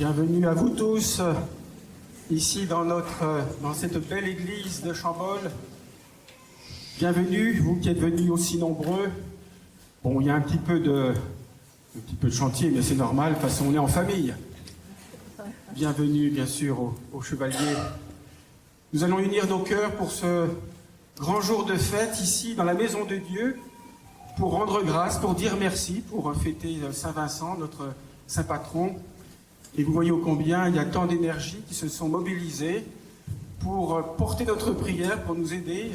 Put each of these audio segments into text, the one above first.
Bienvenue à vous tous, ici dans cette belle église de Chambol. Bienvenue, vous qui êtes venus aussi nombreux. Bon, il y a un petit peu de chantier, mais c'est normal, de toute façon on est en famille. Bienvenue, bien sûr, aux chevaliers. Nous allons unir nos cœurs pour ce grand jour de fête, ici, dans la maison de Dieu, pour rendre grâce, pour dire merci, pour fêter Saint-Vincent, notre saint patron. Et vous voyez ô combien il y a tant d'énergie qui se sont mobilisées pour porter notre prière, pour nous aider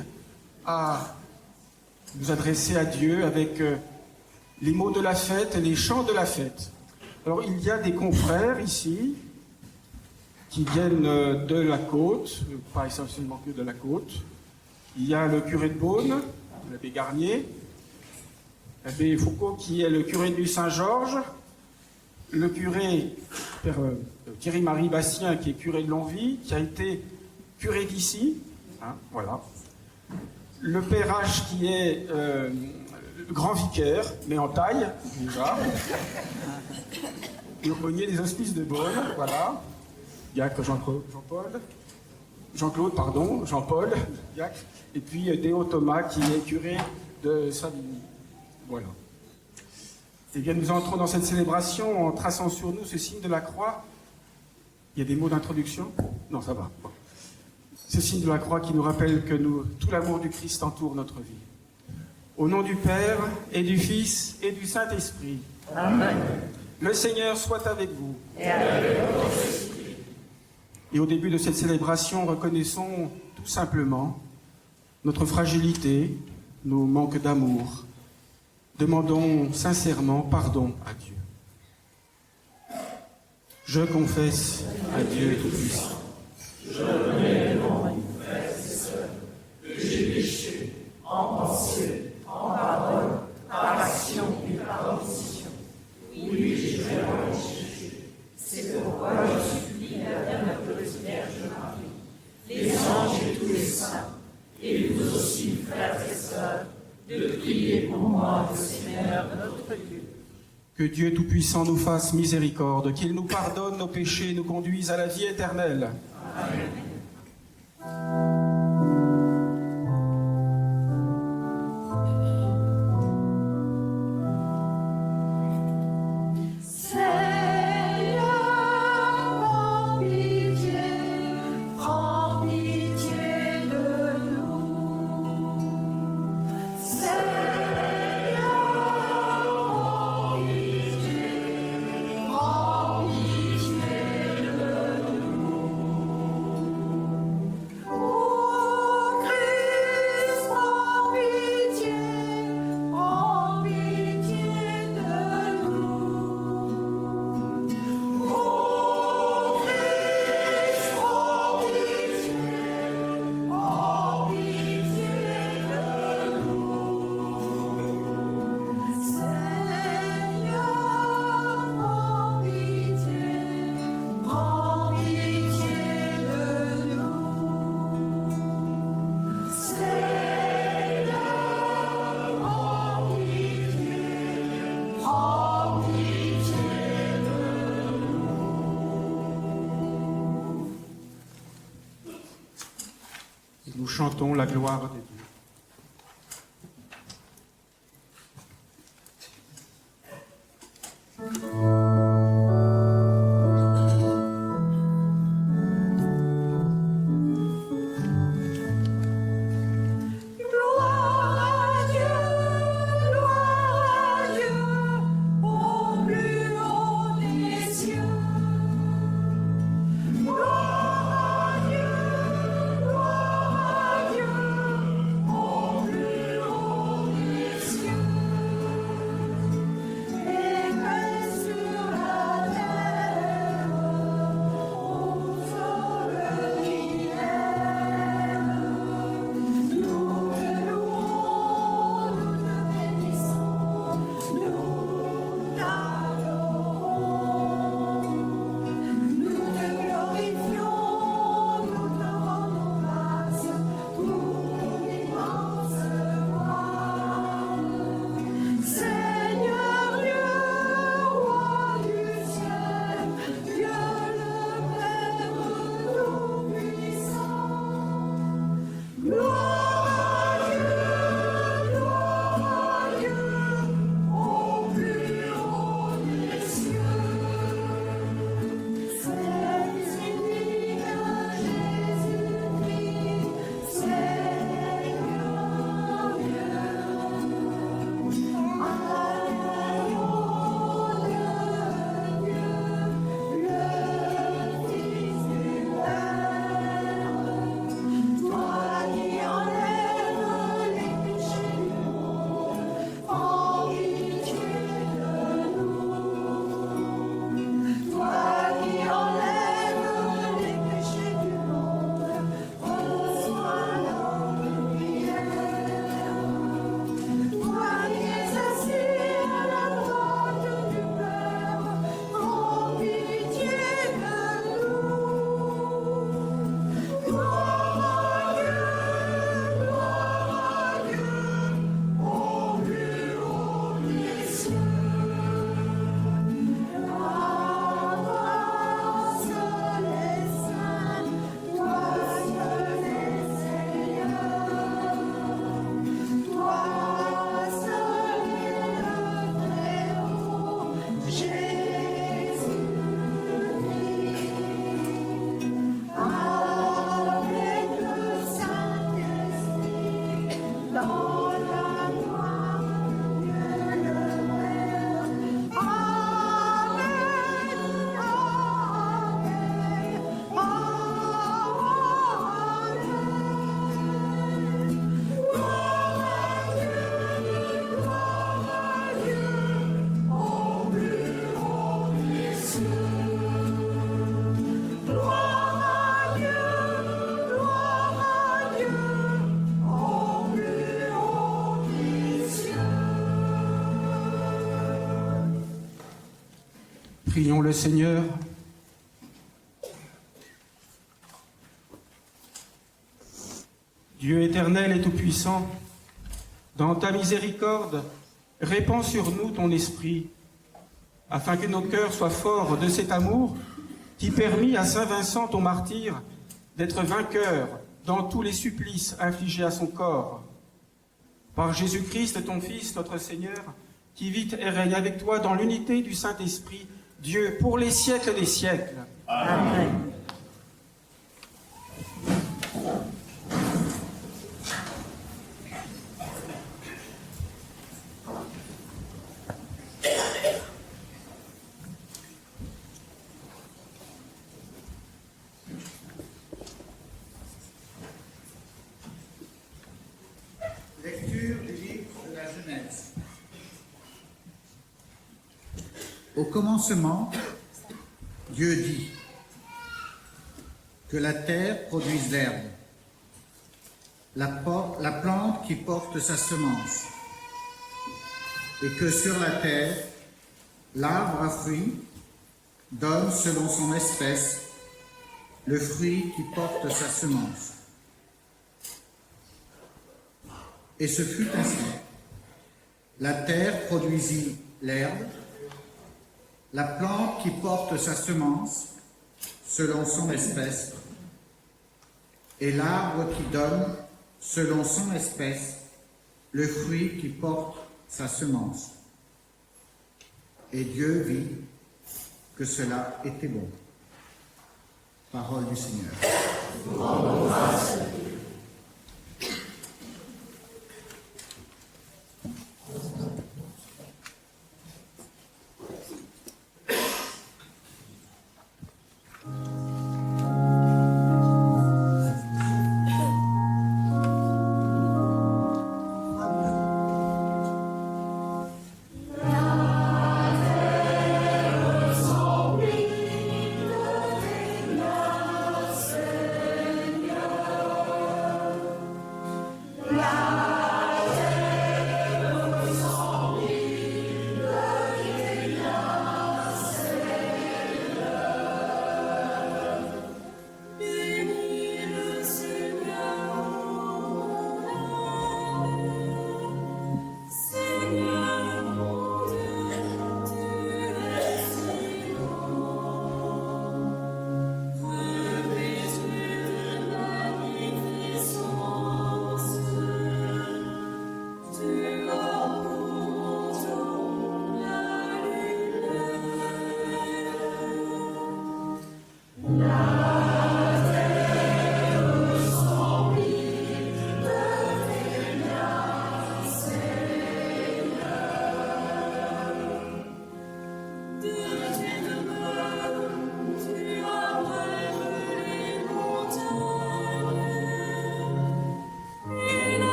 à nous adresser à Dieu avec les mots de la fête et les chants de la fête. Alors il y a des confrères ici qui viennent de la côte, pas essentiellement que de la côte. Il y a le curé de Beaune, l'abbé Garnier, l'abbé Foucault qui est le curé du Saint-Georges, le curé Père Thierry-Marie Bastien qui est curé de Longwy, qui a été curé d'ici, hein, voilà. Le Père H qui est le grand vicaire, mais en taille, déjà. Le aumônier des hospices de Beaune, voilà. Diacre Jean-Claude, Jean-Paul, diacre. Et puis Déo Thomas qui est curé de Savigny. Voilà. Et bien, nous entrons dans cette célébration en traçant sur nous ce signe de la croix. Il y a des mots d'introduction? Non, ça va. Bon. Ce signe de la croix qui nous rappelle que tout l'amour du Christ entoure notre vie. Au nom du Père, et du Fils, et du Saint-Esprit. Amen. Le Seigneur soit avec vous. Et avec votre esprit. Et au début de cette célébration, reconnaissons tout simplement notre fragilité, nos manques d'amour. Demandons sincèrement pardon à Dieu. Je confesse à Dieu Tout-Puissant. Je remets devant vous, frères et sœurs, que j'ai péché en pensée, en parole, par action et par omission. Oui, j'ai vraiment péché. C'est pourquoi je supplie la bienheureuse Vierge Marie, les anges et tous les saints, et vous aussi, frères et sœurs, de prier pour moi, le Seigneur notre Dieu. Que Dieu Tout-Puissant nous fasse miséricorde, qu'il nous pardonne nos péchés et nous conduise à la vie éternelle. Amen. Nous chantons la gloire de Dieu. Gloire à Dieu, Prions le Seigneur. Dieu éternel et tout-puissant, dans ta miséricorde, répands sur nous ton esprit, afin que nos cœurs soient forts de cet amour qui permit à saint Vincent, ton martyr, d'être vainqueur dans tous les supplices infligés à son corps. Par Jésus-Christ, ton Fils, notre Seigneur, qui vit et règne avec toi dans l'unité du Saint-Esprit, Dieu, pour les siècles des siècles. Amen. Lecture du livre de la Genèse. Au commencement, Dieu dit que la terre produise l'herbe, la plante qui porte sa semence, et que sur la terre, l'arbre à fruits donne selon son espèce le fruit qui porte sa semence. Et ce fut ainsi. La terre produisit l'herbe, la plante qui porte sa semence selon son espèce, et l'arbre qui donne selon son espèce le fruit qui porte sa semence. Et Dieu vit que cela était bon. Parole du Seigneur. Nous rendons grâce à Dieu.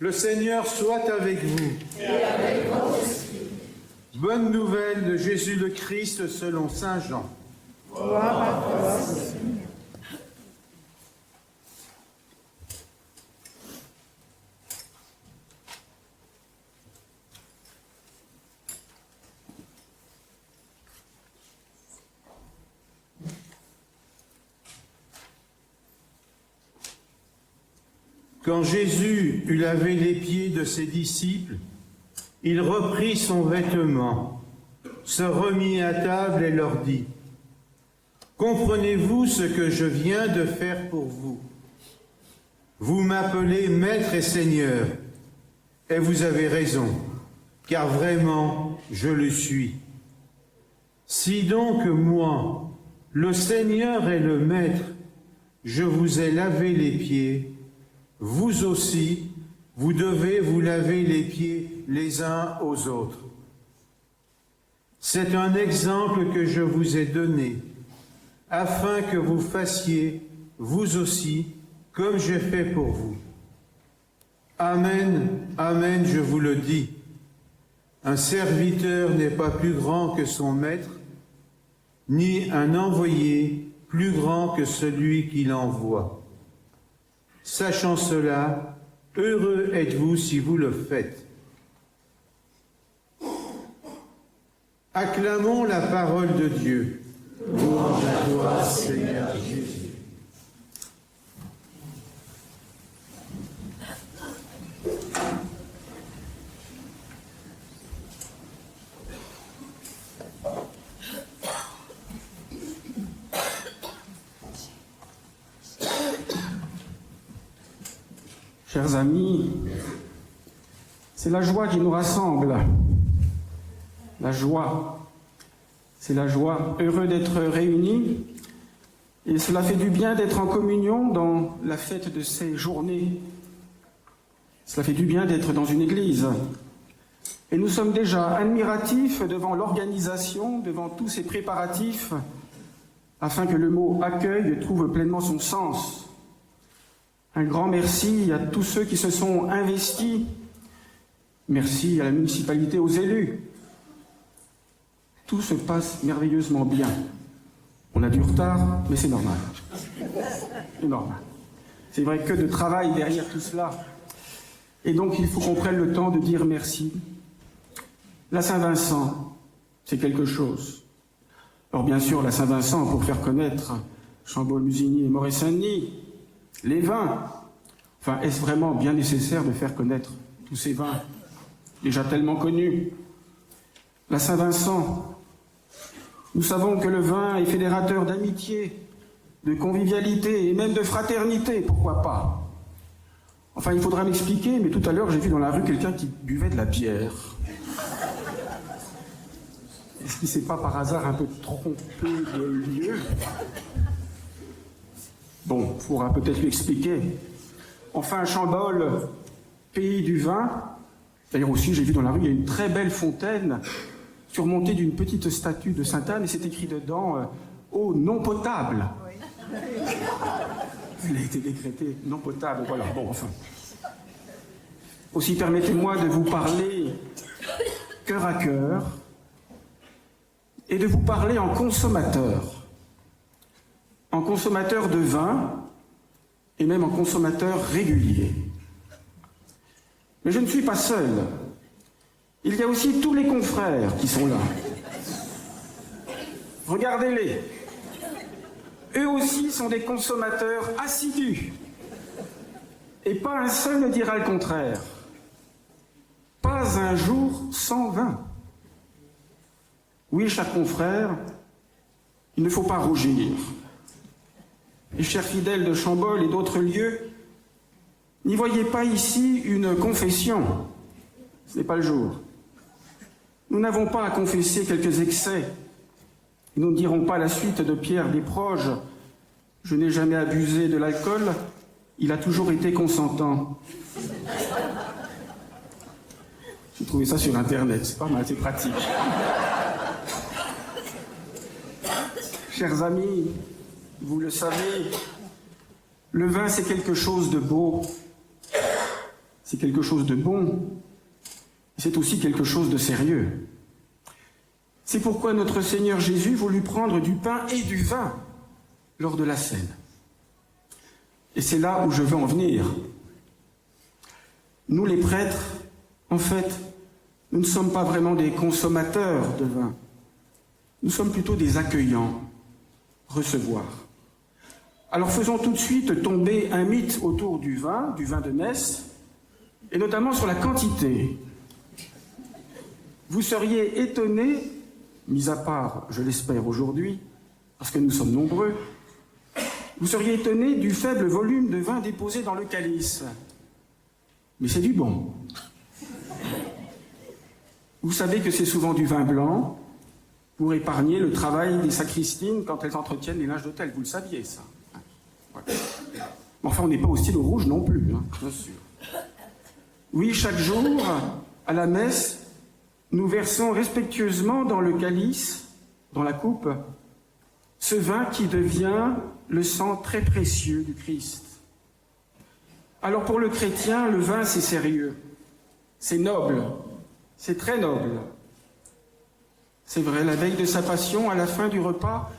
Le Seigneur soit avec vous. Et avec votre esprit. Bonne nouvelle de Jésus le Christ selon saint Jean. Gloire à toi, Seigneur. Quand Jésus eut lavé les pieds de ses disciples, il reprit son vêtement, se remit à table et leur dit : « Comprenez-vous ce que je viens de faire pour vous ? Vous m'appelez Maître et Seigneur, et vous avez raison, car vraiment je le suis. Si donc moi, le Seigneur et le Maître, je vous ai lavé les pieds, vous aussi, vous devez vous laver les pieds les uns aux autres. C'est un exemple que je vous ai donné, afin que vous fassiez, vous aussi, comme j'ai fait pour vous. Amen, amen, je vous le dis. Un serviteur n'est pas plus grand que son maître, ni un envoyé plus grand que celui qui l'envoie. Sachant cela, heureux êtes-vous si vous le faites. Acclamons la parole de Dieu. Louange à toi, Seigneur Jésus. Chers amis, c'est la joie qui nous rassemble. La joie, c'est la joie. Heureux d'être réunis. Et cela fait du bien d'être en communion dans la fête de ces journées. Cela fait du bien d'être dans une église. Et nous sommes déjà admiratifs devant l'organisation, devant tous ces préparatifs, afin que le mot « accueil » trouve pleinement son sens. Un grand merci à tous ceux qui se sont investis. Merci à la municipalité, aux élus. Tout se passe merveilleusement bien. On a du retard, mais c'est normal. C'est normal. C'est vrai que de travail derrière tout cela. Et donc, il faut qu'on prenne le temps de dire merci. La Saint-Vincent, c'est quelque chose. Alors, bien sûr, la Saint-Vincent, pour faire connaître Chambolle, Musigny et Moret-Saint-Denis, les vins. Enfin, est-ce vraiment bien nécessaire de faire connaître tous ces vins, déjà tellement connus? La Saint-Vincent, nous savons que le vin est fédérateur d'amitié, de convivialité et même de fraternité, pourquoi pas? Enfin, il faudra m'expliquer, mais tout à l'heure, j'ai vu dans la rue quelqu'un qui buvait de la bière. Est-ce qu'il ne s'est pas par hasard un peu trompé de lieu? Bon, il faudra peut-être lui expliquer. Enfin, Chambolle, pays du vin. D'ailleurs aussi, j'ai vu dans la rue, il y a une très belle fontaine surmontée d'une petite statue de Sainte-Anne, et c'est écrit dedans eau non potable. Oui. Elle a été décrétée non potable, voilà. Bon, enfin. Aussi, permettez-moi de vous parler cœur à cœur et de vous parler en consommateur. En consommateur de vin et même en consommateur régulier. Mais je ne suis pas seul. Il y a aussi tous les confrères qui sont là. Regardez-les. Eux aussi sont des consommateurs assidus. Et pas un seul ne dira le contraire. Pas un jour sans vin. Oui, chers confrères, il ne faut pas rougir. Et chers fidèles de Chambolle et d'autres lieux, n'y voyez pas ici une confession. Ce n'est pas le jour. Nous n'avons pas à confesser quelques excès. Nous ne dirons pas la suite de Pierre Desproges. Je n'ai jamais abusé de l'alcool, il a toujours été consentant. J'ai trouvé ça sur Internet, c'est pas mal, c'est pratique. Chers amis, vous le savez, le vin c'est quelque chose de beau. c'est quelque chose de bon, c'est aussi quelque chose de sérieux. C'est pourquoi notre Seigneur Jésus voulut prendre du pain et du vin lors de la scène. Et c'est là où je veux en venir. Nous, les prêtres, en fait, nous ne sommes pas vraiment des consommateurs de vin. Nous sommes plutôt des accueillants, recevoir. Alors faisons tout de suite tomber un mythe autour du vin de messe, et notamment sur la quantité. Vous seriez étonnés, mis à part, je l'espère aujourd'hui, parce que nous sommes nombreux, vous seriez étonnés du faible volume de vin déposé dans le calice. Mais c'est du bon. Vous savez que c'est souvent du vin blanc pour épargner le travail des sacristines quand elles entretiennent les linges d'autel. Vous le saviez, ça. Ouais. Enfin, on n'est pas au stylo rouge non plus, hein, bien sûr. Oui, chaque jour, à la messe, nous versons respectueusement dans le calice, dans la coupe, ce vin qui devient le sang très précieux du Christ. Alors pour le chrétien, le vin, c'est sérieux, c'est noble, c'est très noble. C'est vrai, la veille de sa passion, à la fin du repas,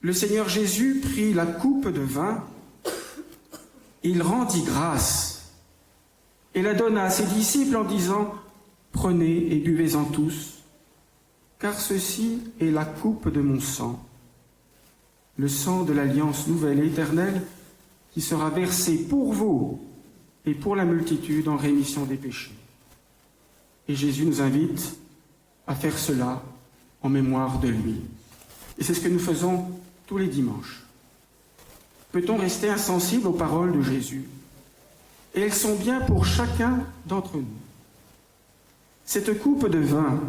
le Seigneur Jésus prit la coupe de vin, il rendit grâce et la donna à ses disciples en disant « Prenez et buvez-en tous, car ceci est la coupe de mon sang, le sang de l'alliance nouvelle et éternelle qui sera versé pour vous et pour la multitude en rémission des péchés. » Et Jésus nous invite à faire cela en mémoire de lui. Et c'est ce que nous faisons tous les dimanches. Peut-on rester insensible aux paroles de Jésus? Et elles sont bien pour chacun d'entre nous. Cette coupe de vin,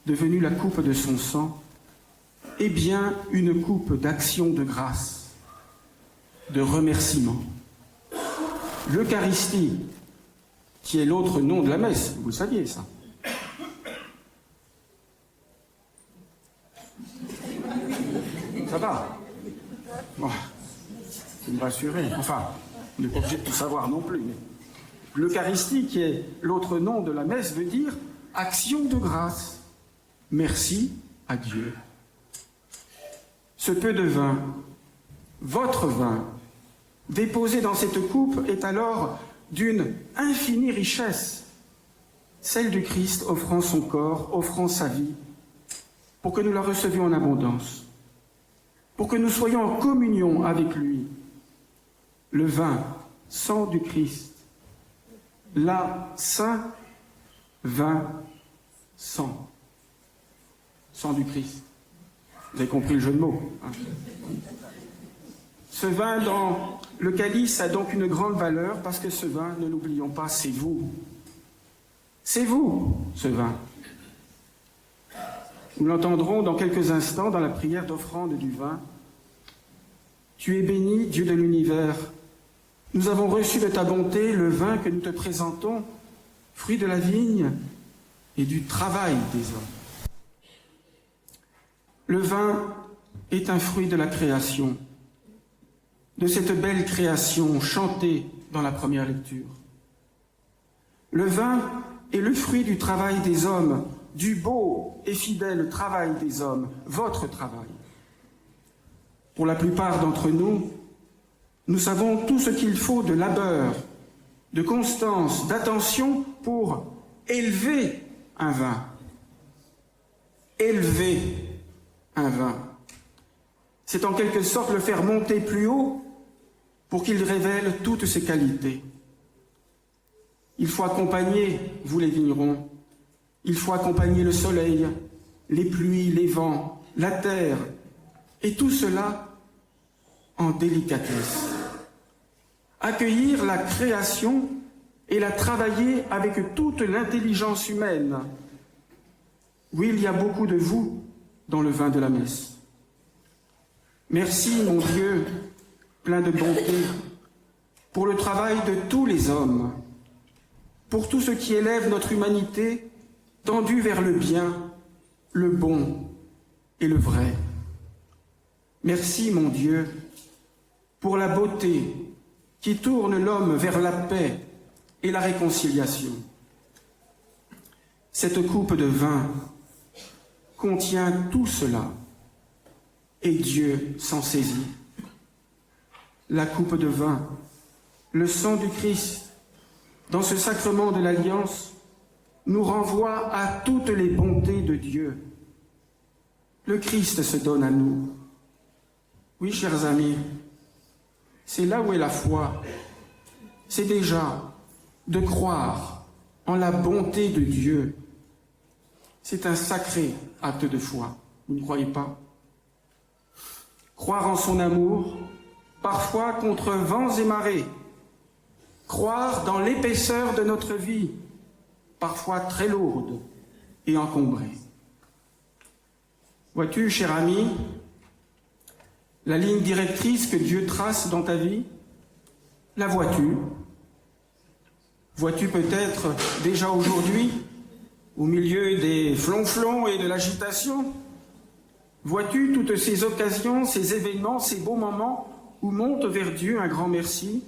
devenue la coupe de son sang, est bien une coupe d'action de grâce, de remerciement. L'Eucharistie, qui est l'autre nom de la messe, vous le saviez ça. Ça va? Bon, vous me rassurez. Enfin, on n'est pas obligé de tout savoir non plus. Mais l'Eucharistie, qui est l'autre nom de la messe, veut dire action de grâce. Merci à Dieu. Ce peu de vin, votre vin, déposé dans cette coupe est alors d'une infinie richesse, celle du Christ offrant son corps, offrant sa vie, pour que nous la recevions en abondance, pour que nous soyons en communion avec lui. Le vin, sang du Christ, la saint vin, sang, sang du Christ. Vous avez compris le jeu de mots, hein? Ce vin dans le calice a donc une grande valeur parce que ce vin, ne l'oublions pas, c'est vous. C'est vous, ce vin. Nous l'entendrons dans quelques instants dans la prière d'offrande du vin. Tu es béni, Dieu de l'univers. Nous avons reçu de ta bonté le vin que nous te présentons, fruit de la vigne et du travail des hommes. Le vin est un fruit de la création, de cette belle création chantée dans la première lecture. Le vin est le fruit du travail des hommes, du beau et fidèle travail des hommes, votre travail. Pour la plupart d'entre nous, nous savons tout ce qu'il faut de labeur, de constance, d'attention pour élever un vin. Élever un vin. C'est en quelque sorte le faire monter plus haut pour qu'il révèle toutes ses qualités. Il faut accompagner, vous les vignerons, il faut accompagner le soleil, les pluies, les vents, la terre, et tout cela en délicatesse. Accueillir la création et la travailler avec toute l'intelligence humaine. Oui, il y a beaucoup de vous dans le vin de la messe. Merci, mon Dieu, plein de bonté, pour le travail de tous les hommes, pour tout ce qui élève notre humanité tendue vers le bien, le bon et le vrai. Merci, mon Dieu, pour la beauté qui tourne l'homme vers la paix, et la réconciliation. Cette coupe de vin contient tout cela, et Dieu s'en saisit. La coupe de vin, le sang du Christ, dans ce sacrement de l'Alliance, nous renvoie à toutes les bontés de Dieu. Le Christ se donne à nous. Oui, chers amis, c'est là où est la foi. C'est déjà de croire en la bonté de Dieu. C'est un sacré acte de foi, vous ne croyez pas? Croire en son amour, parfois contre vents et marées. Croire dans l'épaisseur de notre vie, parfois très lourde et encombrée. Vois-tu, cher ami, la ligne directrice que Dieu trace dans ta vie, la vois-tu? Vois-tu peut-être déjà aujourd'hui, au milieu des flonflons et de l'agitation, vois-tu toutes ces occasions, ces événements, ces beaux moments où monte vers Dieu un grand merci?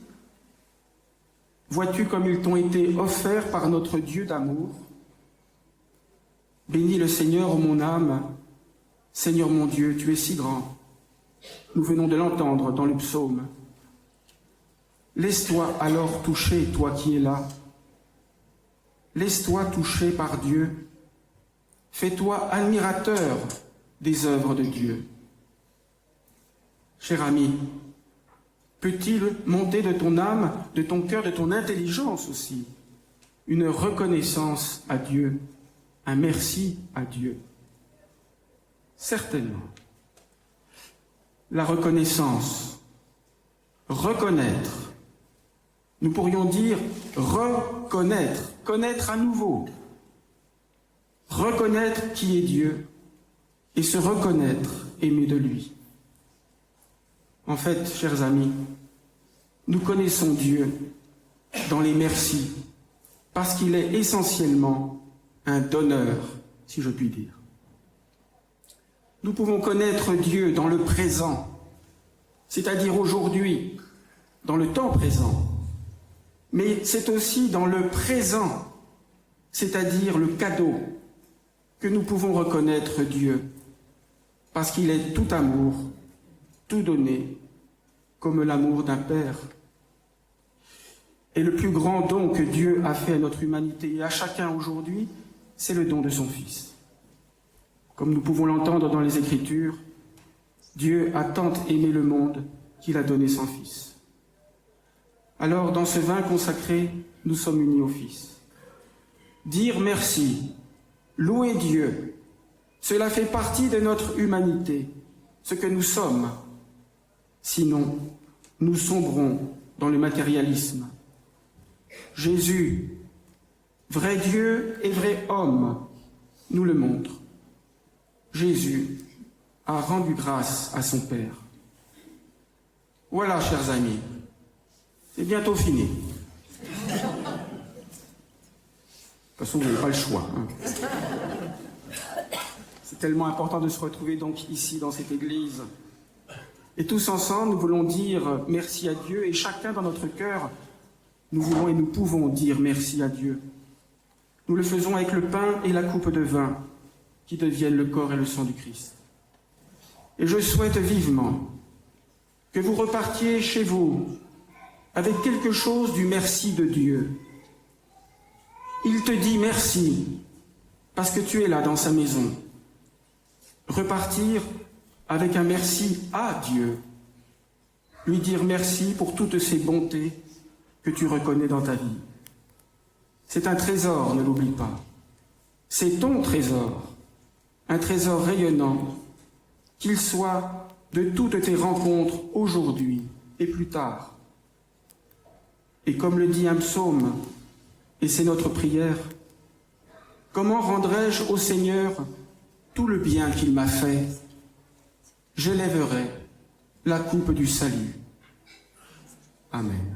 Vois-tu comme ils t'ont été offerts par notre Dieu d'amour? Bénis le Seigneur, ô mon âme. Seigneur mon Dieu, tu es si grand. Nous venons de l'entendre dans le psaume. Laisse-toi alors toucher, toi qui es là. Laisse-toi toucher par Dieu. Fais-toi admirateur des œuvres de Dieu. Cher ami, peut-il monter de ton âme, de ton cœur, de ton intelligence aussi, une reconnaissance à Dieu, un merci à Dieu? Certainement. La reconnaissance, reconnaître, nous pourrions dire reconnaître, connaître à nouveau, reconnaître qui est Dieu et se reconnaître aimé de lui. En fait, chers amis, nous connaissons Dieu dans les merci, parce qu'il est essentiellement un donneur, si je puis dire. Nous pouvons connaître Dieu dans le présent, c'est-à-dire aujourd'hui, dans le temps présent, mais c'est aussi dans le présent, c'est-à-dire le cadeau, que nous pouvons reconnaître Dieu, parce qu'il est tout amour, tout donné, comme l'amour d'un père. Et le plus grand don que Dieu a fait à notre humanité et à chacun aujourd'hui, c'est le don de son Fils. Comme nous pouvons l'entendre dans les Écritures, Dieu a tant aimé le monde qu'il a donné son Fils. Alors, dans ce vin consacré, nous sommes unis au Fils. Dire merci, louer Dieu, cela fait partie de notre humanité, ce que nous sommes. Sinon, nous sombrons dans le matérialisme. Jésus, vrai Dieu et vrai homme, nous le montre. Jésus a rendu grâce à son Père. Voilà, chers amis, c'est bientôt fini. De toute façon, vous n'avez pas le choix. C'est tellement important de se retrouver donc ici, dans cette église. Et tous ensemble, nous voulons dire merci à Dieu, et chacun dans notre cœur, nous voulons et nous pouvons dire merci à Dieu. Nous le faisons avec le pain et la coupe de vin, qui deviennent le corps et le sang du Christ. Et je souhaite vivement que vous repartiez chez vous avec quelque chose du merci de Dieu. Il te dit merci, parce que tu es là dans sa maison. Repartir avec un merci à Dieu, lui dire merci pour toutes ces bontés que tu reconnais dans ta vie. C'est un trésor, ne l'oublie pas. C'est ton trésor, un trésor rayonnant, qu'il soit de toutes tes rencontres aujourd'hui et plus tard. Et comme le dit un psaume, et c'est notre prière, comment rendrai-je au Seigneur tout le bien qu'il m'a fait? J'élèverai la coupe du salut. Amen.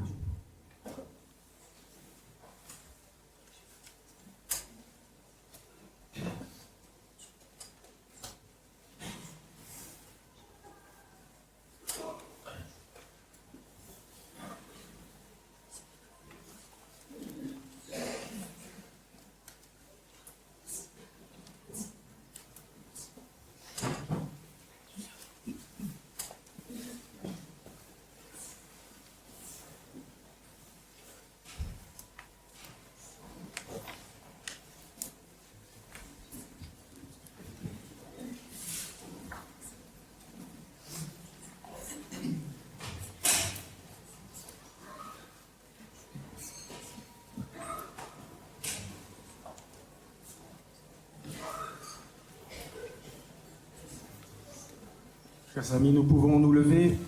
Chers amis, nous pouvons nous lever,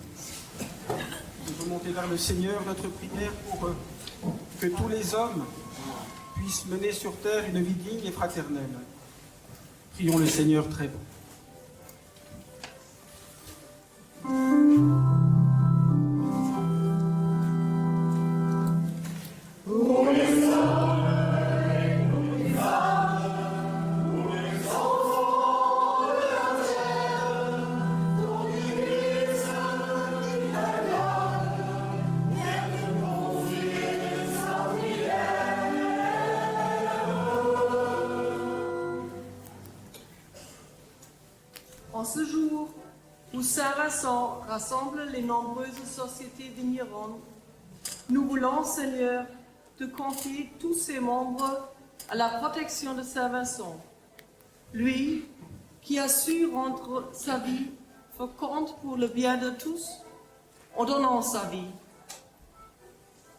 nous remonter vers le Seigneur notre prière pour que tous les hommes puissent mener sur terre une vie digne et fraternelle. Prions le Seigneur très bon. En ce jour où Saint Vincent rassemble les nombreuses sociétés vigneronnes, nous voulons, Seigneur, te confier tous ses membres à la protection de Saint Vincent. Lui qui a su rendre sa vie féconde pour le bien de tous en donnant sa vie.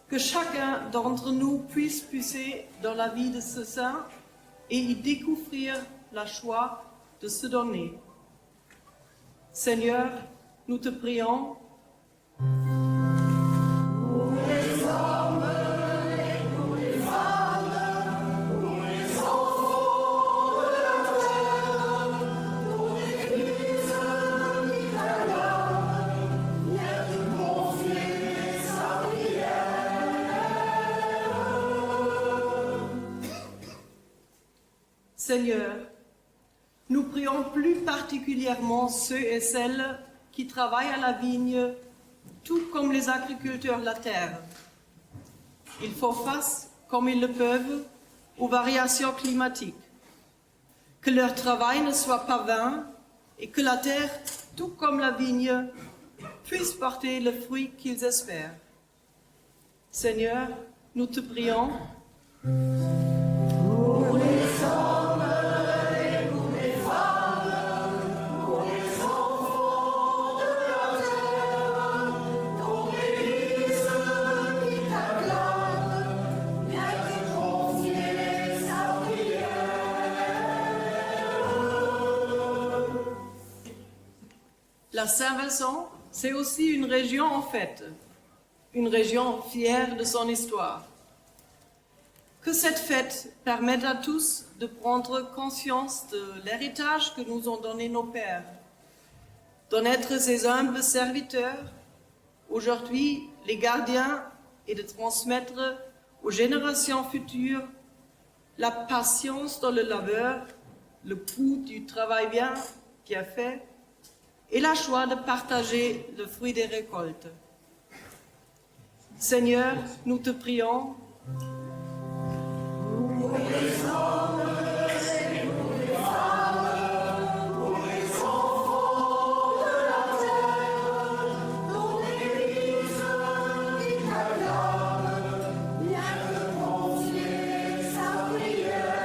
Que chacun d'entre nous puisse puiser dans la vie de ce saint et y découvrir la joie de se donner. Seigneur, nous te prions. Pour les hommes et pour les femmes, pour les enfants de la terre, pour l'Église italienne, viens te confier sa prière. Seigneur, nous prions plus particulièrement ceux et celles qui travaillent à la vigne, tout comme les agriculteurs de la terre. Ils font face, comme ils le peuvent, aux variations climatiques. Que leur travail ne soit pas vain et que la terre, tout comme la vigne, puisse porter le fruit qu'ils espèrent. Seigneur, nous te prions. Pour les hommes et pour les femmes, pour les enfants de la terre, pour l'Église qui t'acclame, viens te confier sa prière. La Saint-Vincent, c'est aussi une région en fête, une région fière de son histoire. Que cette fête permette à tous de prendre conscience de l'héritage que nous ont donné nos pères, d'en être ses humbles serviteurs, aujourd'hui les gardiens, et de transmettre aux générations futures la patience dans le labeur, le goût du travail bien fait, et la joie de partager le fruit des récoltes. Seigneur, nous te prions. Pour les hommes et pour les femmes, pour les enfants de la terre, pour l'Église qui t'acclame, viens te confier sa prière.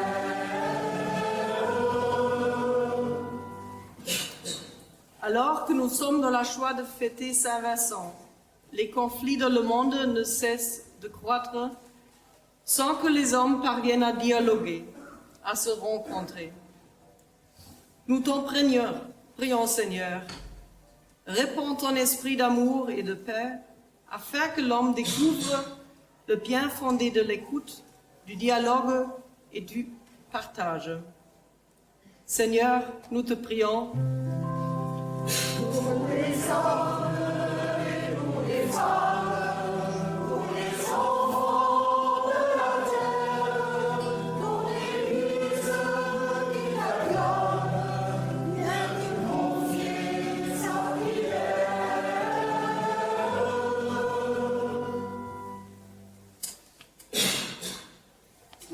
Alors que nous sommes dans la joie de fêter Saint-Vincent, les conflits dans le monde ne cessent de croître sans que les hommes parviennent à dialoguer, à se rencontrer. Nous t'en prions Seigneur, répands ton esprit d'amour et de paix, afin que l'homme découvre le bien fondé de l'écoute, du dialogue et du partage. Seigneur, nous te prions. Pour les hommes et pour les femmes, pour les enfants de la terre, pour l'Église qui t'acclame, viens te confier sa prière.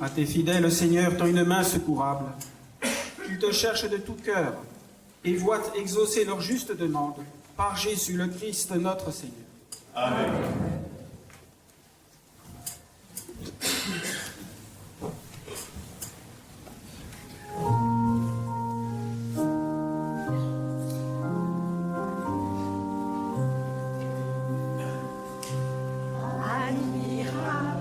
À tes fidèles, Seigneur, tends une main secourable. Qu'ils te cherchent de tout cœur et voient exaucer leur juste demande par Jésus le Christ, notre Seigneur. Amen. Admirable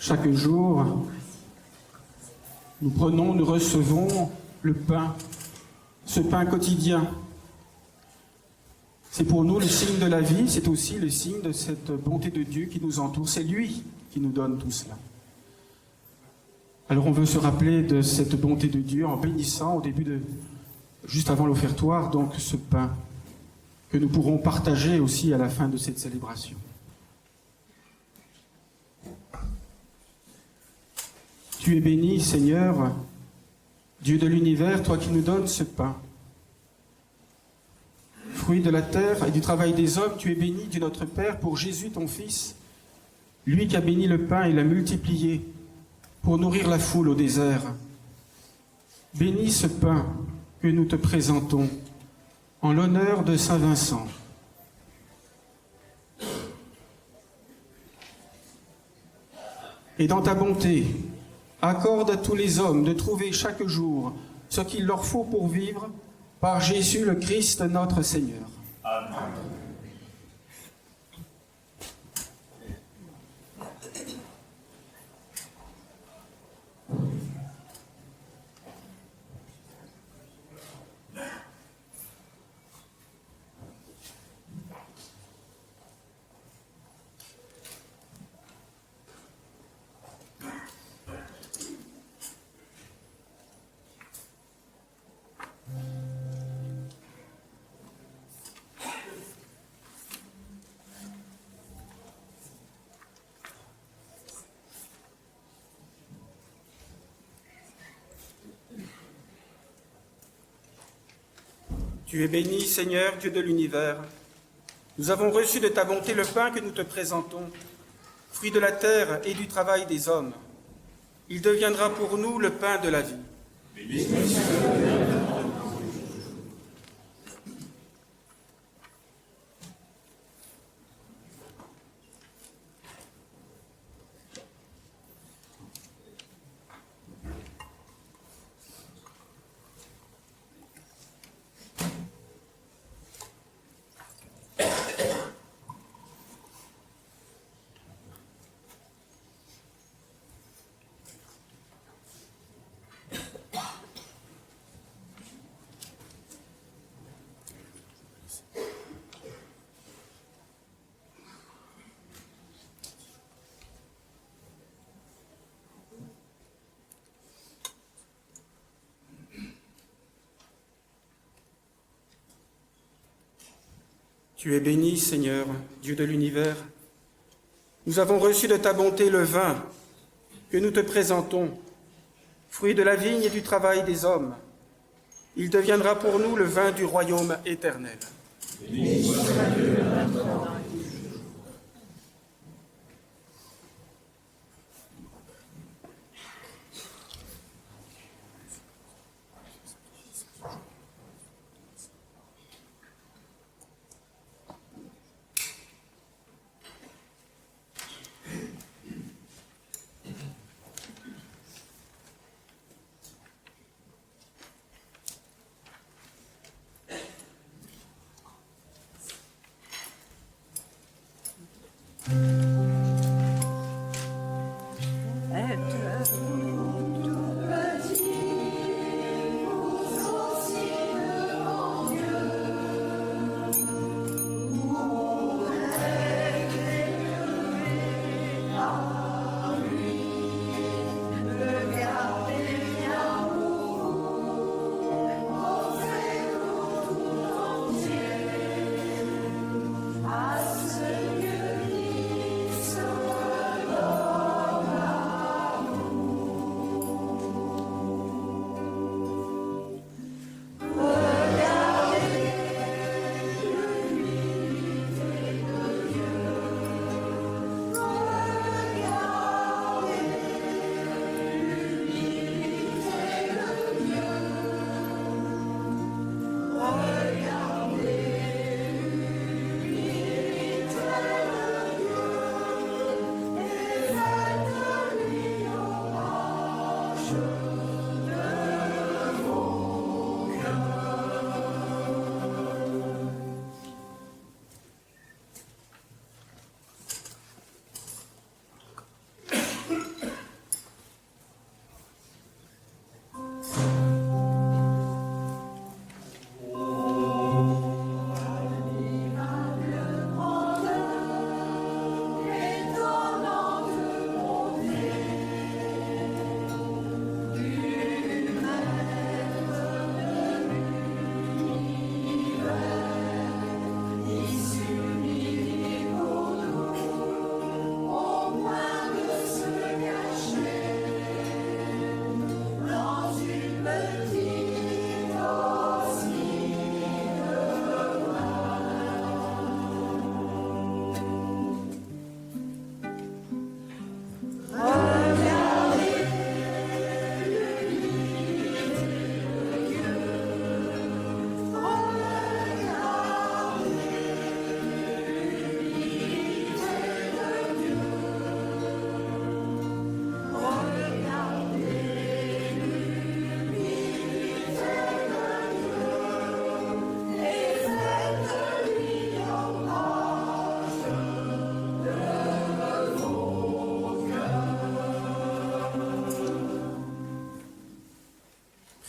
Chaque jour, nous prenons, nous recevons le pain, ce pain quotidien. C'est pour nous le signe de la vie, c'est aussi le signe de cette bonté de Dieu qui nous entoure. C'est lui qui nous donne tout cela. Alors on veut se rappeler de cette bonté de Dieu en bénissant juste avant l'offertoire, donc ce pain que nous pourrons partager aussi à la fin de cette célébration. Tu es béni, Seigneur, Dieu de l'univers, toi qui nous donnes ce pain. Fruit de la terre et du travail des hommes, tu es béni, Dieu notre Père, pour Jésus ton Fils, lui qui a béni le pain et l'a multiplié pour nourrir la foule au désert. Bénis ce pain que nous te présentons en l'honneur de Saint Vincent. Et dans ta bonté, accorde à tous les hommes de trouver chaque jour ce qu'il leur faut pour vivre par Jésus le Christ notre Seigneur. Amen. Tu es béni, Seigneur, Dieu de l'univers. Nous avons reçu de ta bonté le pain que nous te présentons, fruit de la terre et du travail des hommes. Il deviendra pour nous le pain de la vie. Béni Tu es béni, Seigneur, Dieu de l'univers. Nous avons reçu de ta bonté le vin que nous te présentons, fruit de la vigne et du travail des hommes. Il deviendra pour nous le vin du royaume éternel. Béni soit Dieu maintenant.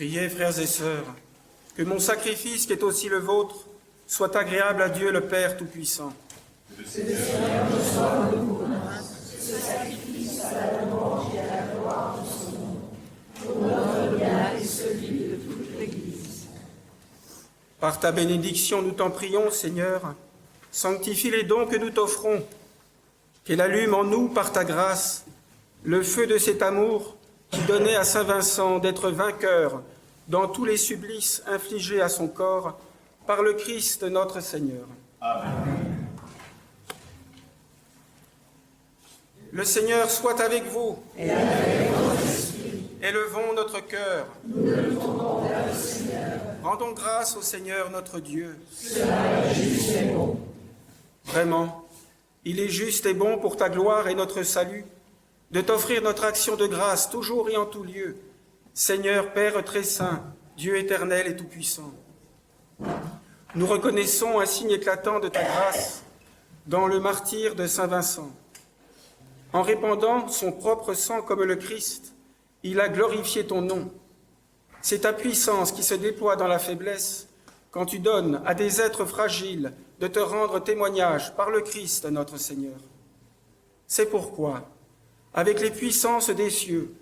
Priez, frères et sœurs, que mon sacrifice, qui est aussi le vôtre, soit agréable à Dieu le Père Tout-Puissant. Que le Seigneur reçoive de vos mains ce sacrifice à la louange et à la gloire de son nom, pour notre bien et celui de toute l'Église. Par ta bénédiction, nous t'en prions, Seigneur, sanctifie les dons que nous t'offrons, qu'elle allume en nous, par ta grâce, le feu de cet amour qui donnait à saint Vincent d'être vainqueur dans tous les supplices infligés à son corps par le Christ notre Seigneur. Amen. Le Seigneur soit avec vous. Et avec votre esprit. Élevons notre cœur. Nous le tournons vers le Seigneur. Rendons grâce au Seigneur notre Dieu. Cela est juste et bon. Vraiment, il est juste et bon pour ta gloire et notre salut de t'offrir notre action de grâce toujours et en tout lieu, Seigneur Père très saint, Dieu éternel et tout-puissant. Nous reconnaissons un signe éclatant de ta grâce dans le martyre de saint Vincent. En répandant son propre sang comme le Christ, il a glorifié ton nom. C'est ta puissance qui se déploie dans la faiblesse quand tu donnes à des êtres fragiles de te rendre témoignage par le Christ notre Seigneur. C'est pourquoi, avec les puissances des cieux,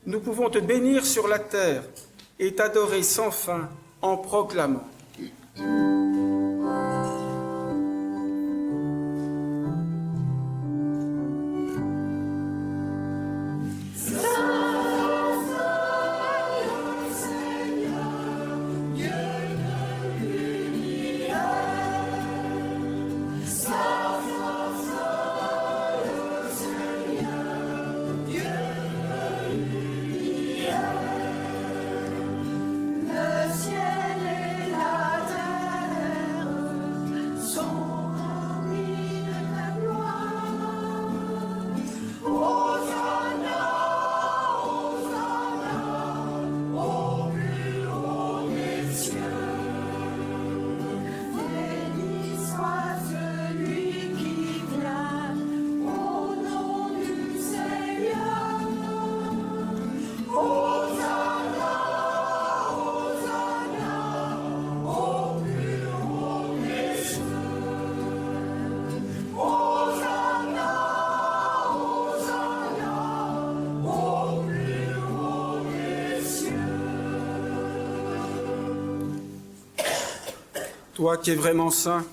nous pouvons te bénir sur la terre et t'adorer sans fin en proclamant. Toi qui es vraiment saint,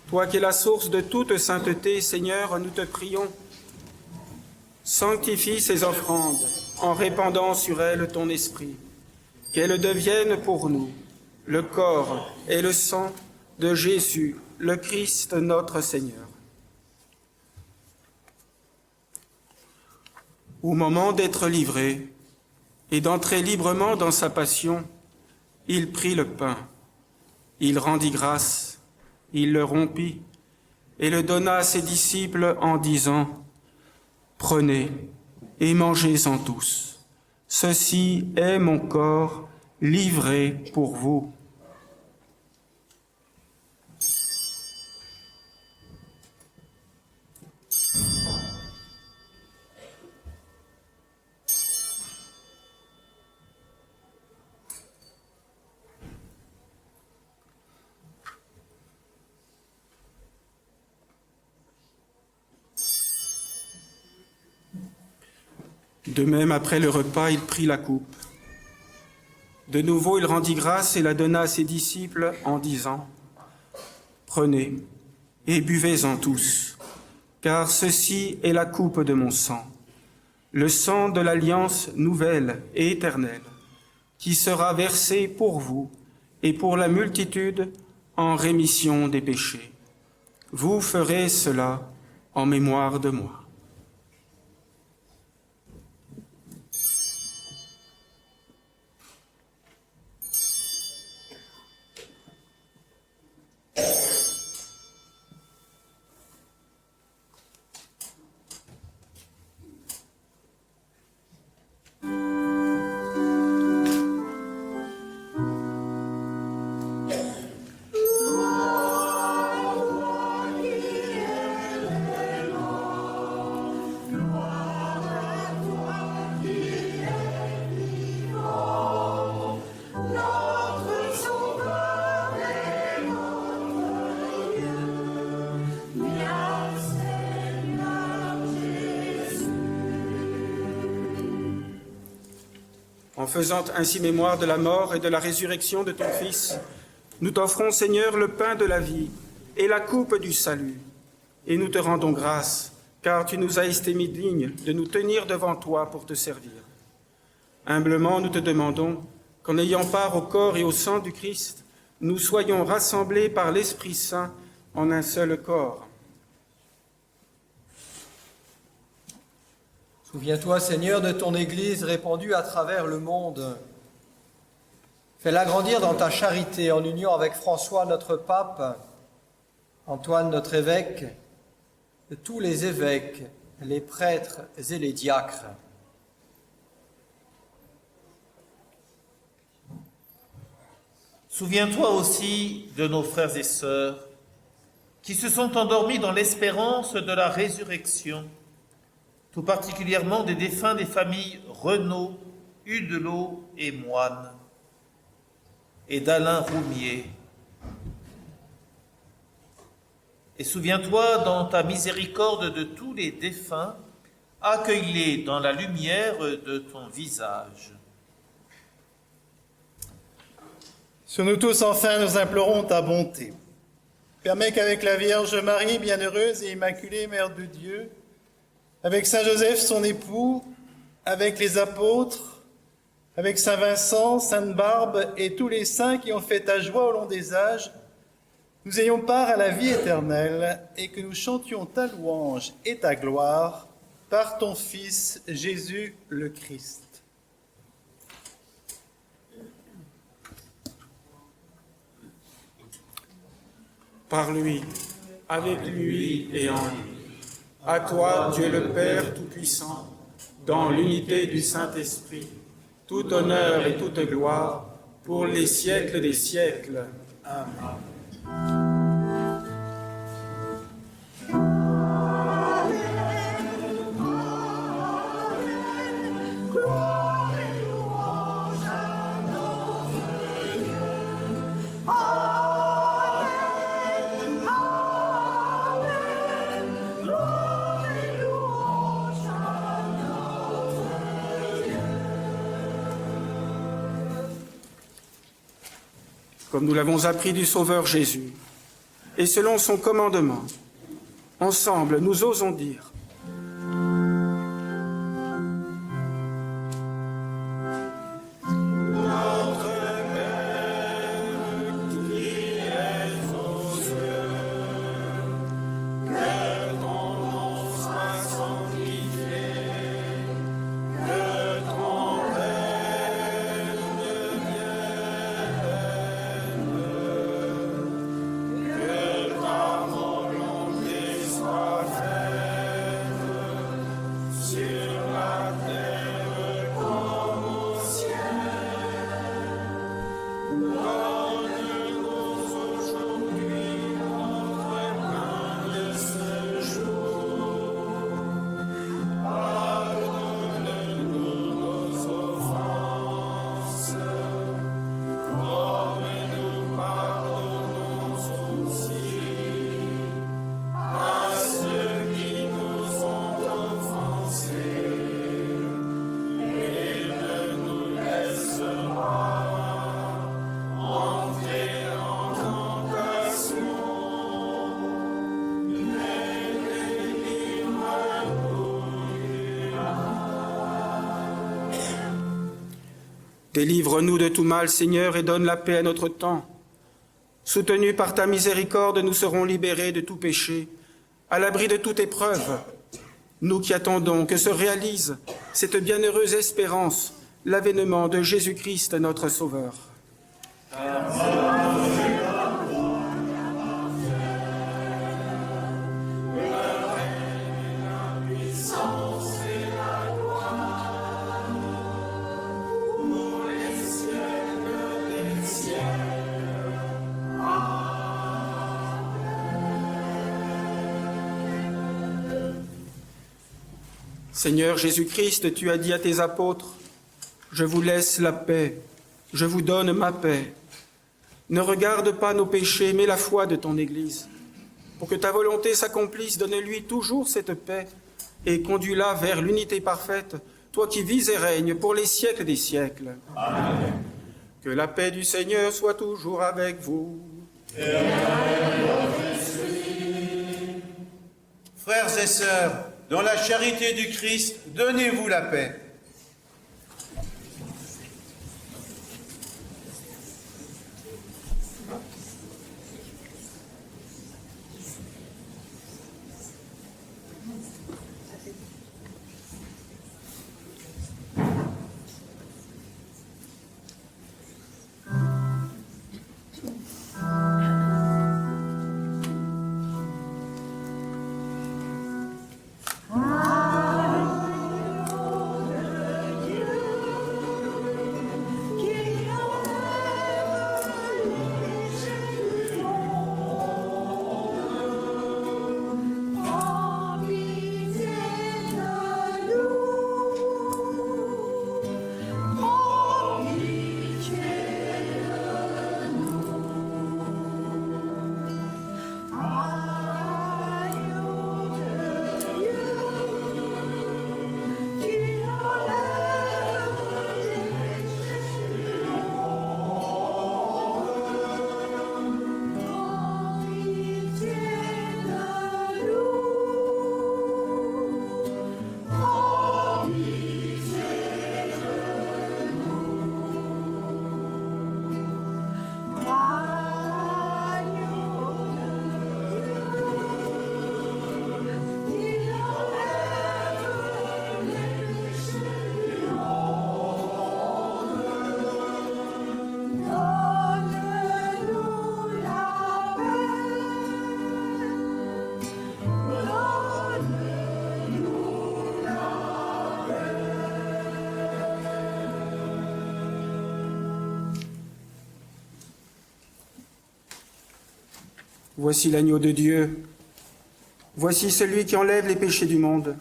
toi qui es la source de toute sainteté, Seigneur, nous te prions. Sanctifie ces offrandes en répandant sur elles ton esprit, qu'elles deviennent pour nous le corps et le sang de Jésus, le Christ notre Seigneur. Au moment d'être livré et d'entrer librement dans sa passion, il prit le pain. Il rendit grâce, il le rompit et le donna à ses disciples en disant « Prenez et mangez-en tous. Ceci est mon corps livré pour vous. » De même, après le repas, il prit la coupe. De nouveau, il rendit grâce et la donna à ses disciples en disant « Prenez et buvez-en tous, car ceci est la coupe de mon sang, le sang de l'alliance nouvelle et éternelle, qui sera versé pour vous et pour la multitude en rémission des péchés. Vous ferez cela en mémoire de moi. » En faisant ainsi mémoire de la mort et de la résurrection de ton Fils, nous t'offrons, Seigneur, le pain de la vie et la coupe du salut. Et nous te rendons grâce, car tu nous as estimés dignes de nous tenir devant toi pour te servir. Humblement, nous te demandons qu'en ayant part au corps et au sang du Christ, nous soyons rassemblés par l'Esprit Saint en un seul corps. Souviens-toi, Seigneur, de ton Église répandue à travers le monde. Fais-la grandir dans ta charité en union avec François, notre pape, Antoine, notre évêque, de tous les évêques, les prêtres et les diacres. Souviens-toi aussi de nos frères et sœurs qui se sont endormis dans l'espérance de la résurrection, tout particulièrement des défunts des familles Renaud, Hudelot et Moine, et d'Alain Roumier. Et souviens-toi dans ta miséricorde de tous les défunts, accueille-les dans la lumière de ton visage. Sur nous tous, enfin, nous implorons ta bonté. Permets qu'avec la Vierge Marie, bienheureuse et immaculée, Mère de Dieu, avec Saint Joseph, son époux, avec les apôtres, avec Saint Vincent, Sainte Barbe et tous les saints qui ont fait ta joie au long des âges, nous ayons part à la vie éternelle et que nous chantions ta louange et ta gloire par ton Fils Jésus le Christ. Par lui, avec lui et en lui. À toi, Dieu le Père Tout-Puissant, dans l'unité du Saint-Esprit, tout honneur et toute gloire pour les siècles des siècles. Amen. Comme nous l'avons appris du Sauveur Jésus, et selon son commandement, ensemble, nous osons dire : Délivre-nous de tout mal, Seigneur, et donne la paix à notre temps. Soutenus par ta miséricorde, nous serons libérés de tout péché, à l'abri de toute épreuve. Nous qui attendons que se réalise cette bienheureuse espérance, l'avènement de Jésus-Christ, notre Sauveur. Amen. Seigneur Jésus-Christ, tu as dit à tes apôtres : je vous laisse la paix, je vous donne ma paix. Ne regarde pas nos péchés, mais la foi de ton Église. Pour que ta volonté s'accomplisse, donne-lui toujours cette paix et conduis-la vers l'unité parfaite, toi qui vis et règnes pour les siècles des siècles. Amen. Que la paix du Seigneur soit toujours avec vous. Frères et sœurs, dans la charité du Christ, donnez-vous la paix. Voici l'agneau de Dieu. Voici celui qui enlève les péchés du monde.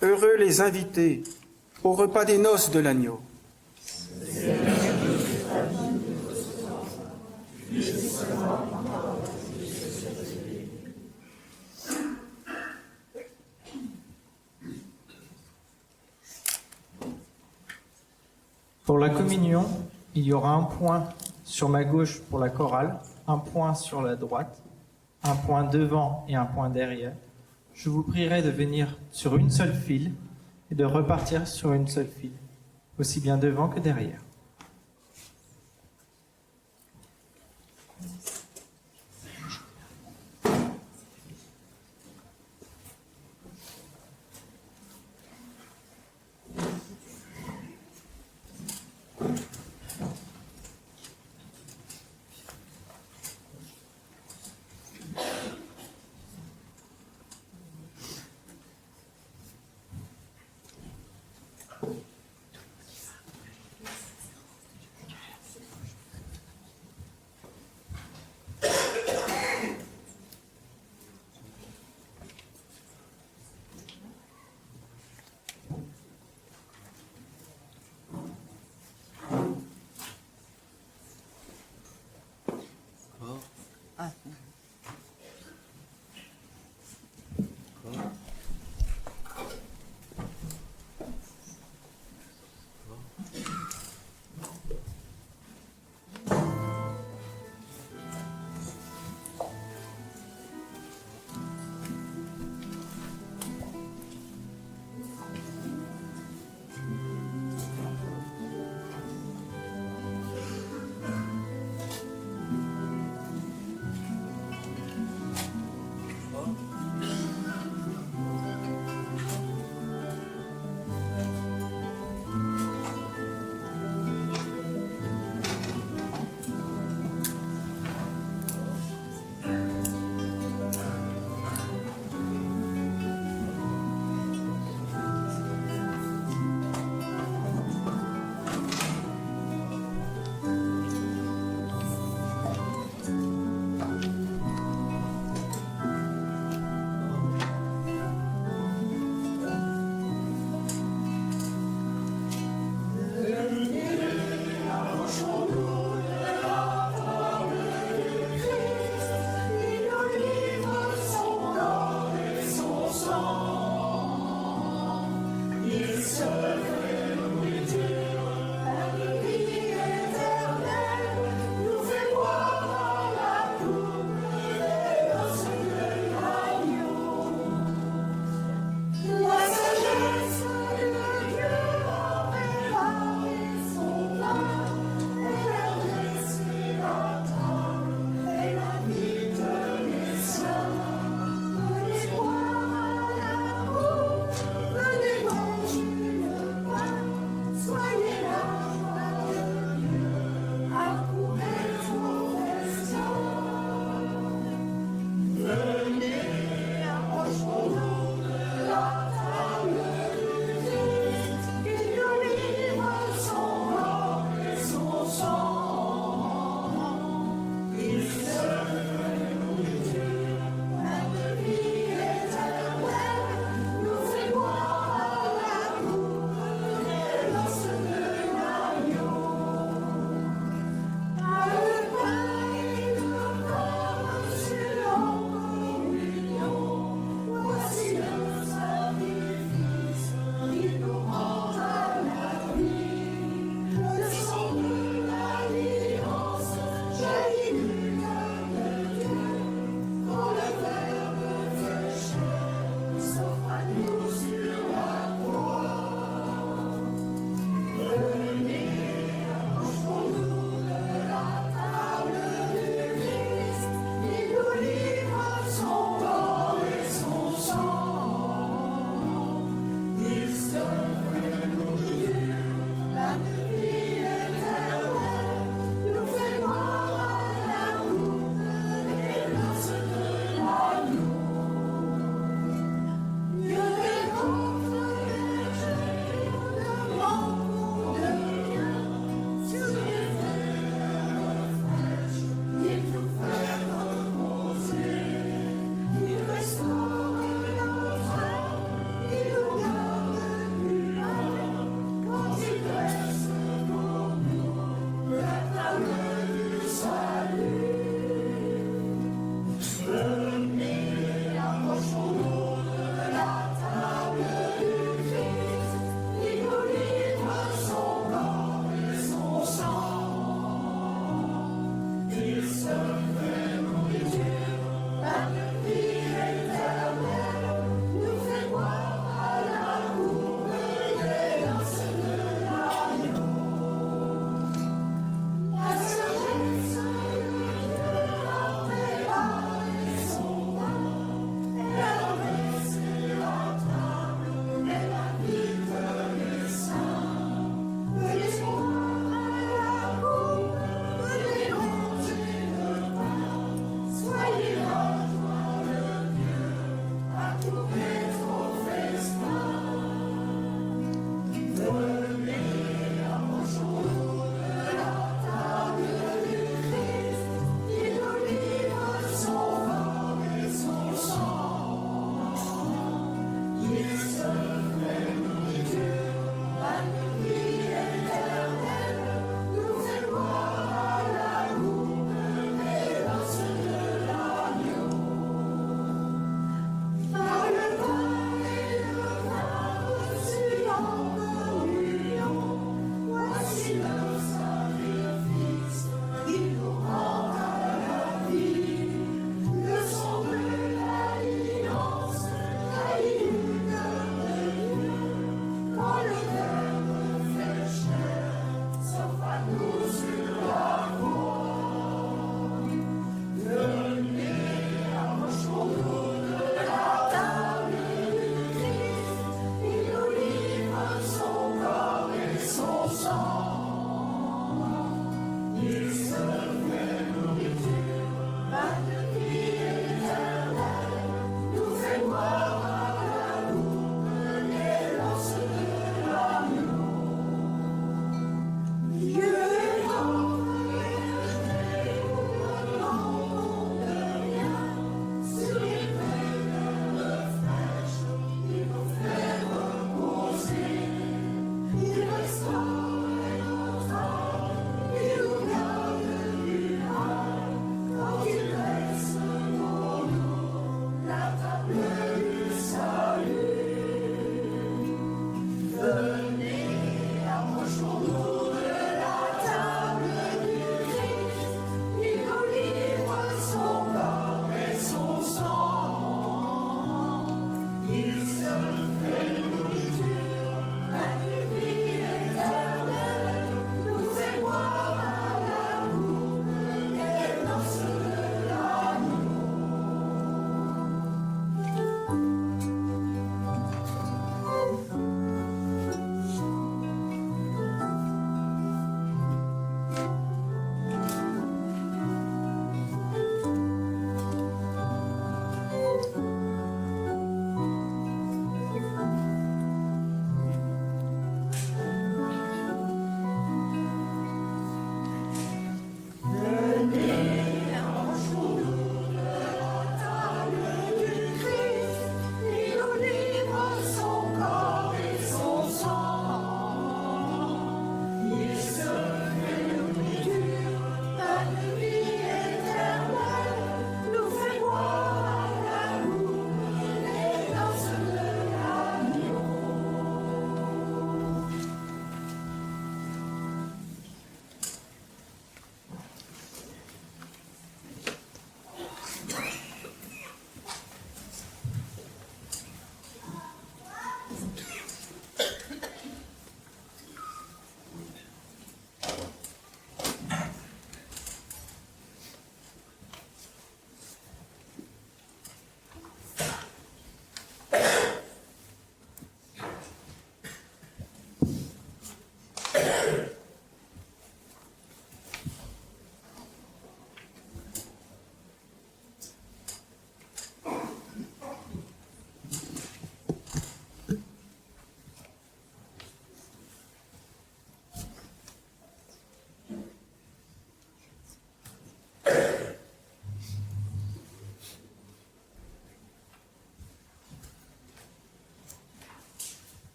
Heureux les invités au repas des noces de l'agneau. Pour la communion, il y aura un point sur ma gauche pour la chorale, un point sur la droite, un point devant et un point derrière. Je vous prierai de venir sur une seule file et de repartir sur une seule file, aussi bien devant que derrière.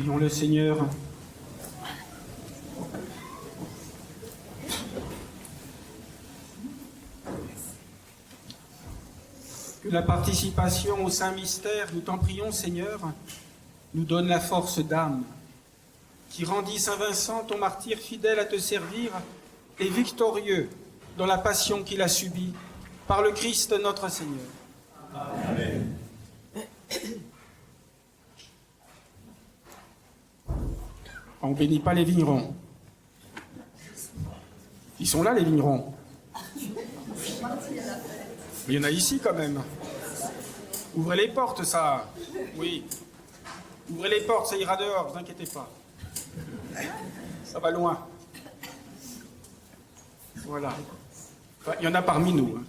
Prions le Seigneur. Que la participation au Saint-Mystère, nous t'en prions Seigneur, nous donne la force d'âme qui rendit Saint Vincent, ton martyr fidèle à te servir et victorieux dans la passion qu'il a subie par le Christ notre Seigneur. Amen. On ne bénit pas les vignerons. Ils sont là, les vignerons. Il y en a ici, quand même. Ouvrez les portes, ça. Oui. Ouvrez les portes, ça ira dehors, ne vous inquiétez pas. Ça va loin. Voilà. Enfin, il y en a parmi nous. Hein.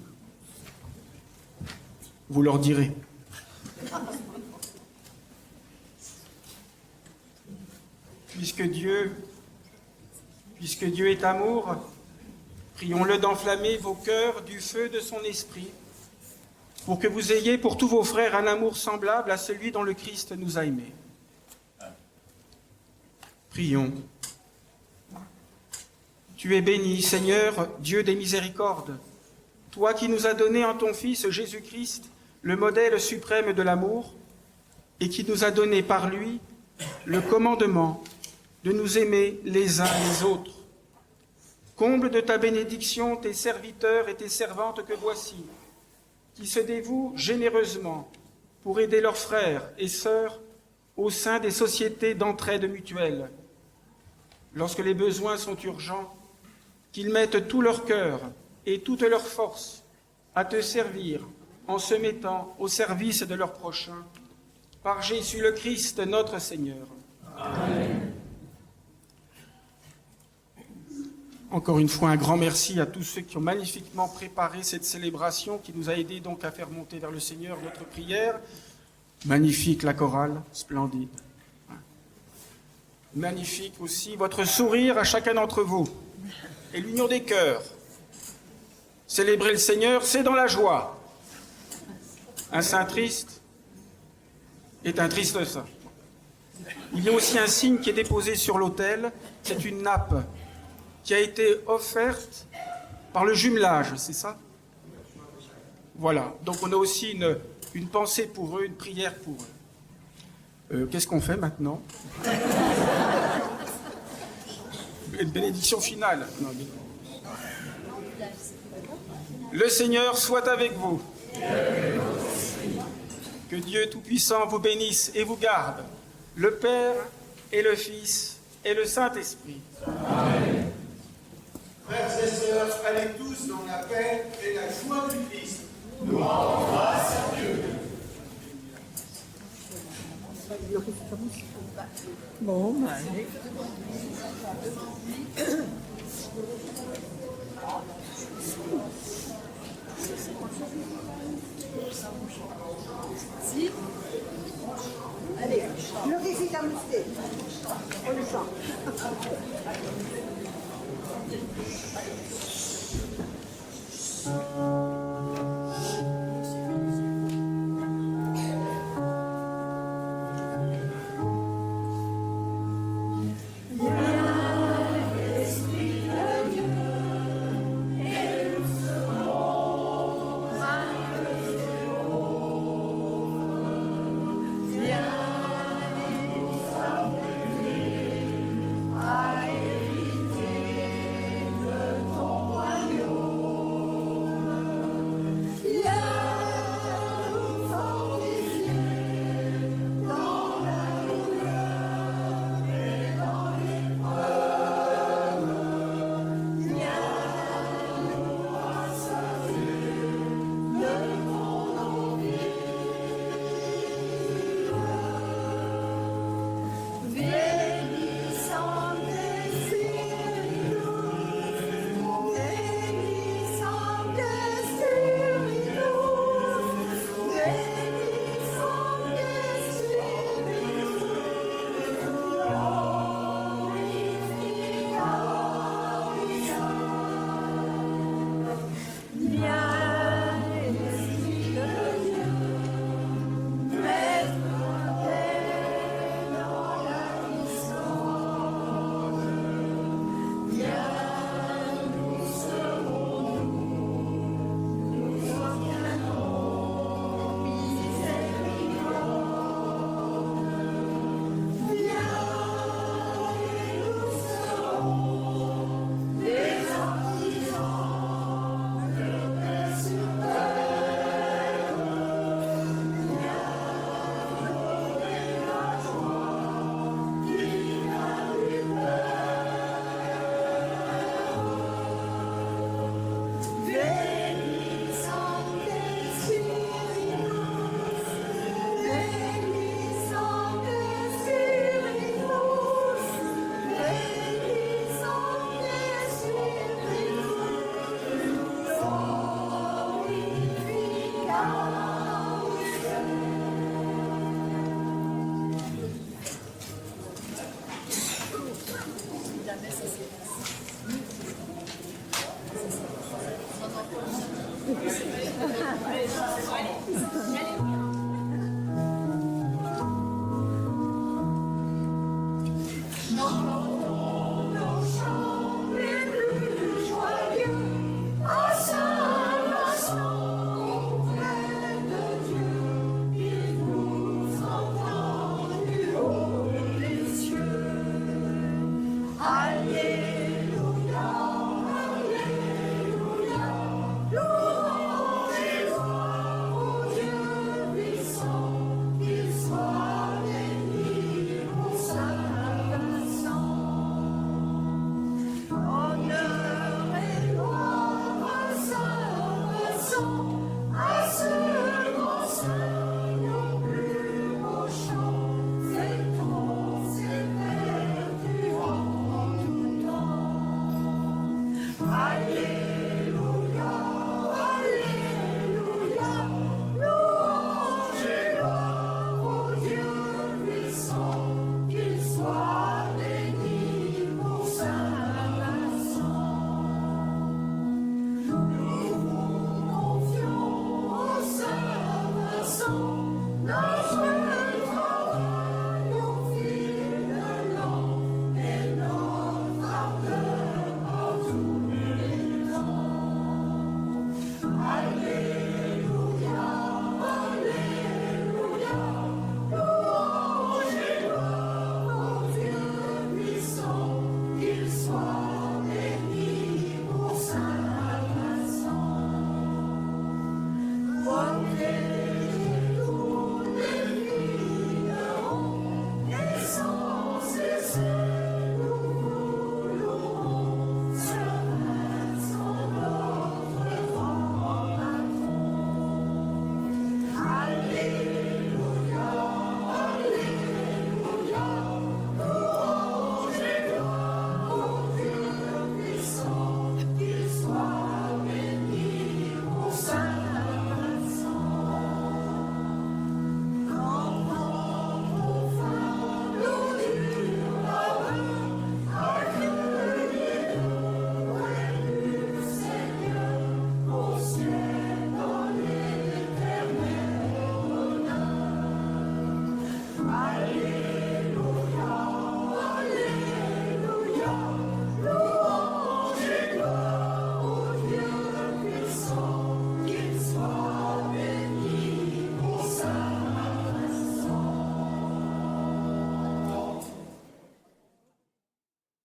Vous leur direz. Puisque Dieu est amour, prions-le d'enflammer vos cœurs du feu de son esprit, pour que vous ayez pour tous vos frères un amour semblable à celui dont le Christ nous a aimés. Prions. Tu es béni, Seigneur, Dieu des miséricordes, toi qui nous as donné en ton Fils Jésus-Christ le modèle suprême de l'amour, et qui nous a donné par lui le commandement de nous aimer les uns les autres. Comble de ta bénédiction tes serviteurs et tes servantes que voici, qui se dévouent généreusement pour aider leurs frères et sœurs au sein des sociétés d'entraide mutuelle. Lorsque les besoins sont urgents, qu'ils mettent tout leur cœur et toute leur force à te servir en se mettant au service de leurs prochains, par Jésus le Christ notre Seigneur. Amen. Encore une fois, un grand merci à tous ceux qui ont magnifiquement préparé cette célébration qui nous a aidés donc à faire monter vers le Seigneur notre prière. Magnifique la chorale, splendide. Magnifique aussi votre sourire à chacun d'entre vous et l'union des cœurs. Célébrer le Seigneur, c'est dans la joie. Un saint triste est un triste saint. Il y a aussi un signe qui est déposé sur l'autel, c'est une nappe qui a été offerte par le jumelage, c'est ça? Voilà, donc on a aussi une pensée pour eux, une prière pour eux. Qu'est-ce qu'on fait maintenant? Une bénédiction finale. Non, le Seigneur soit avec vous. Que Dieu Tout-Puissant vous bénisse et vous garde, le Père et le Fils et le Saint-Esprit. Amen. Frères et sœurs, allez tous dans la paix et la joie du Christ. Nous rendons grâce à Dieu. Bon, allez. Si. Allez, le récit à mousquet. On le sent. Ton Allez,